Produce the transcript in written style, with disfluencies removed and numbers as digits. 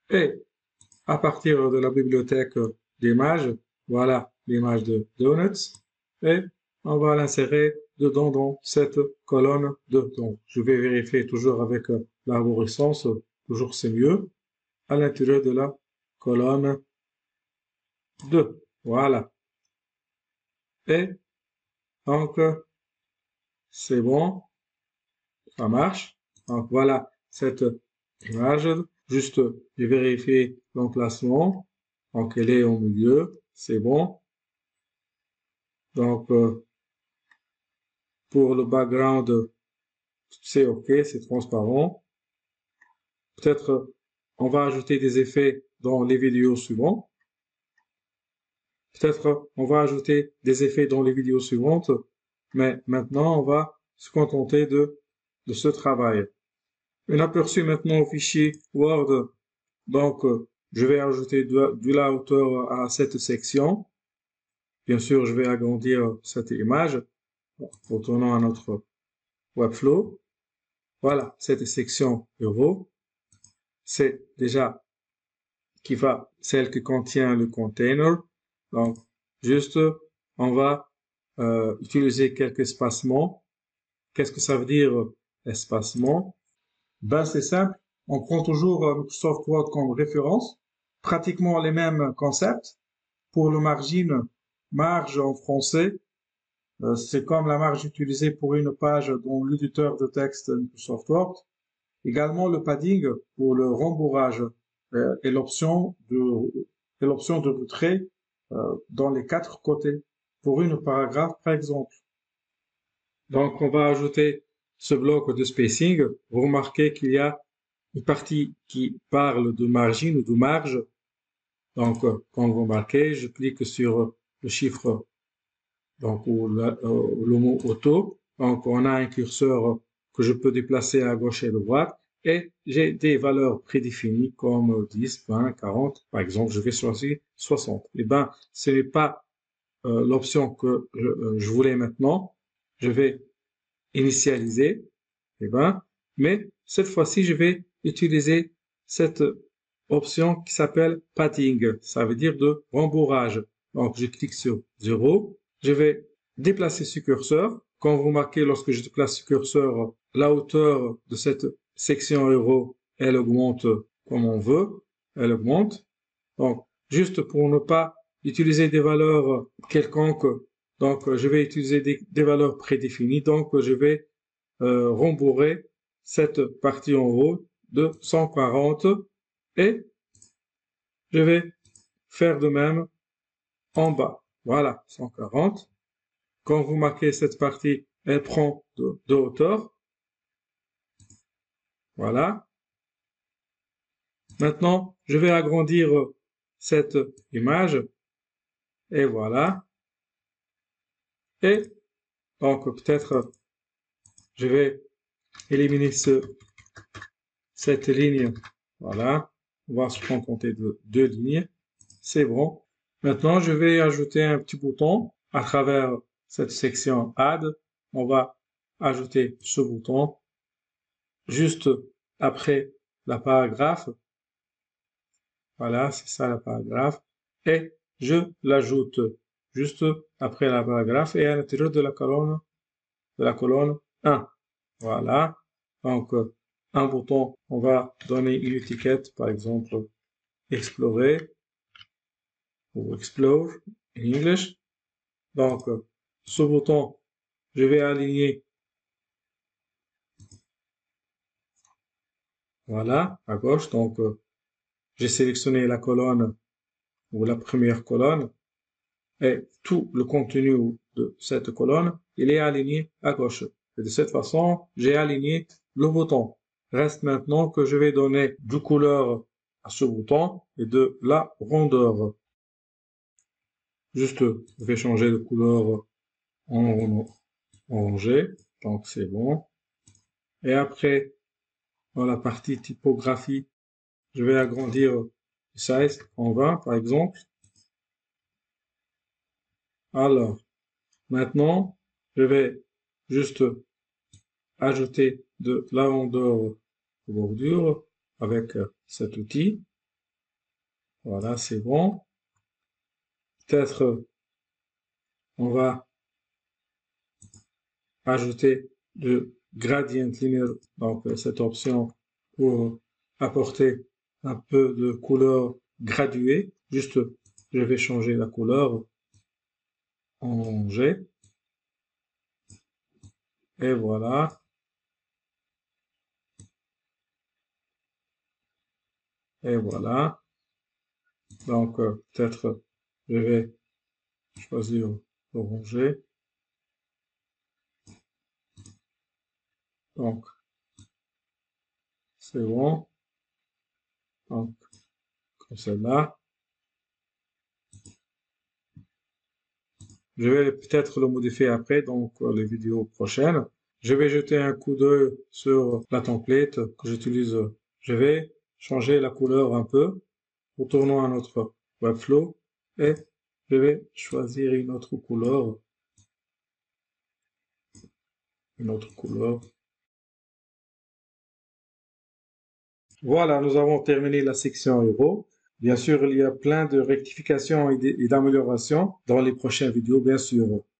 Et à partir de la bibliothèque d'images, voilà l'image de Donuts. Et on va l'insérer dedans dans cette colonne de donc. Je vais vérifier toujours avec l'arborescence, toujours c'est mieux, à l'intérieur de la colonne 2. Voilà. Et donc, c'est bon, ça marche. Donc voilà cette image. Juste, je vérifie l'emplacement. Donc, elle est au milieu. C'est bon. Donc, pour le background, c'est OK, c'est transparent. Peut-être on va ajouter des effets dans les vidéos suivantes. Peut-être on va ajouter des effets dans les vidéos suivantes. Mais maintenant, on va se contenter de ce travail. Un aperçu maintenant au fichier Word. Donc, je vais ajouter de la hauteur à cette section. Bien sûr, je vais agrandir cette image. Retournons à notre Webflow. Voilà, cette section Euro. C'est déjà celle qui contient le container. Donc, juste, on va utiliser quelques espacements. Qu'est-ce que ça veut dire, espacement? Ben, c'est simple. On prend toujours Microsoft Word comme référence. Pratiquement les mêmes concepts. Pour le margin, marge en français, c'est comme la marge utilisée pour une page dans l'éditeur de texte Microsoft Word. Également le padding pour le rembourrage et l'option de retrait dans les 4 côtés pour une paragraphe par exemple. Donc on va ajouter ce bloc de spacing. Vous remarquez qu'il y a une partie qui parle de margin ou de marge. Donc quand vous marquez, je clique sur le chiffre donc le mot auto. Donc on a un curseur que je peux déplacer à gauche et à droite et j'ai des valeurs prédéfinies comme 10, 20, 40. Par exemple, je vais choisir 60. Eh ben, ce n'est pas l'option que je voulais maintenant. Je vais initialiser. Eh ben, mais cette fois-ci, je vais utiliser cette option qui s'appelle padding. Ça veut dire de rembourrage. Donc, je clique sur 0. Je vais déplacer ce curseur. Quand vous remarquez, lorsque je déplace ce curseur, la hauteur de cette section euro, elle augmente comme on veut. Elle augmente. Donc, juste pour ne pas utiliser des valeurs quelconques, donc je vais utiliser des valeurs prédéfinies. Donc, je vais rembourrer cette partie en haut de 140 et je vais faire de même en bas. Voilà, 140. Quand vous marquez cette partie, elle prend de hauteur. Voilà. Maintenant, je vais agrandir cette image. Et voilà. Et donc, peut-être, je vais éliminer cette ligne. Voilà. On va se contenter de 2 lignes. C'est bon. Maintenant, je vais ajouter un petit bouton à travers cette section Add. On va ajouter ce bouton juste après la paragraphe. Voilà, c'est ça la paragraphe. Et je l'ajoute juste après la paragraphe et à l'intérieur de la colonne 1. Voilà. Donc, un bouton, on va donner une étiquette, par exemple, Explorer ou Explore en English. Donc, ce bouton, je vais aligner, voilà, à gauche. Donc, j'ai sélectionné la colonne ou la première colonne et tout le contenu de cette colonne, il est aligné à gauche. Et de cette façon, j'ai aligné le bouton. Reste maintenant que je vais donner du couleur à ce bouton et de la rondeur. Juste, je vais changer de couleur en orangé. Donc, c'est bon. Et après, dans la partie typographie, je vais agrandir le size en 20, par exemple. Alors, maintenant, je vais juste ajouter de la rondeur de bordure avec cet outil. Voilà, c'est bon. Peut-être on va ajouter le gradient linear, donc cette option pour apporter un peu de couleur graduée. Juste, je vais changer la couleur en G. Et voilà. Et voilà. Donc, peut-être, je vais choisir l'oranger. Donc, c'est bon. Donc, comme celle-là. Je vais peut-être le modifier après, donc les vidéos prochaines. Je vais jeter un coup d'œil sur la template que j'utilise. Je vais changer la couleur un peu. Retournons à notre Webflow et je vais choisir une autre couleur. Une autre couleur. Voilà, nous avons terminé la section héros. Bien sûr, il y a plein de rectifications et d'améliorations dans les prochaines vidéos, bien sûr.